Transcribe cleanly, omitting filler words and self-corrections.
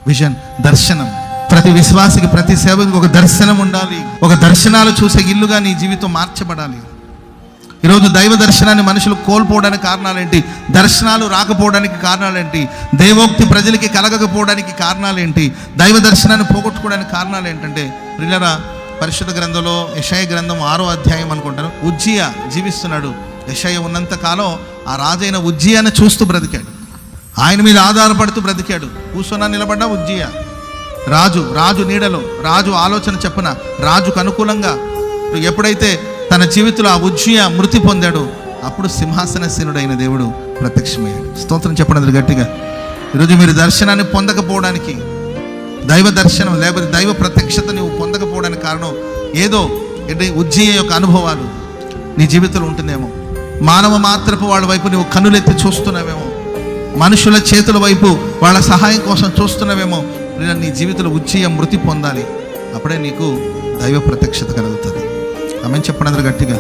Vision, దర్శనం. ప్రతి విశ్వాసికి, ప్రతి సేవకునికి ఒక దర్శనం ఉండాలి. ఒక దర్శనాలు చూసే ఇల్లుగా నీ జీవితం మార్చబడాలి. ఈరోజు దైవ దర్శనాన్ని మనుషులు కోల్పోవడానికి కారణాలేంటి? దర్శనాలు రాకపోవడానికి కారణాలేంటి? దైవోక్తి ప్రజలకి కలగకపోవడానికి కారణాలేంటి? దైవ దర్శనాన్ని పోగొట్టుకోవడానికి కారణాలు ఏంటంటే, ప్రియులారా, పరిశుద్ధ గ్రంథంలో యెషయా గ్రంథం 6వ అధ్యాయం అనుకుంటాను. ఉజ్జియా జీవిస్తున్నాడు. యెషయా ఉన్నంత కాలం ఆ రాజైన ఉజ్జియాను చూస్తూ బ్రతికాడు. ఆయన మీద ఆధారపడుతూ బ్రతికాడు. కూర్చున్నా నిలబడ్డా ఉజ్జియా. రాజు నీడలో, రాజు ఆలోచన చెప్పన, రాజుకు అనుకూలంగా ఎప్పుడైతే తన జీవితంలో ఆ ఉజ్జియా మృతి పొందాడు, అప్పుడు సింహాసనశీనుడైన దేవుడు ప్రత్యక్షమయ్యాడు. స్తోత్రం చెప్పండి గట్టిగా. ఈరోజు మీరు దర్శనాన్ని పొందకపోవడానికి, దైవ దర్శనం లేకపోతే దైవ ప్రత్యక్షత నువ్వు పొందకపోవడానికి కారణం ఏదో ఉజ్జియా యొక్క అనుభవాలు నీ జీవితంలో ఉంటుందేమో. మానవ మాత్రపు వాళ్ళ వైపు నువ్వు కన్నులెత్తి చూస్తున్నావేమో. మనుషుల చేతుల వైపు వాళ్ళ సహాయం కోసం చూస్తున్నావేమో. నీ జీవితంలో ఉజ్జియా మృతి పొందాలి. అప్పుడే నీకు దైవ ప్రత్యక్షత కలుగుతుంది. ఆమెన్ చెప్పండి అందరూ గట్టిగా.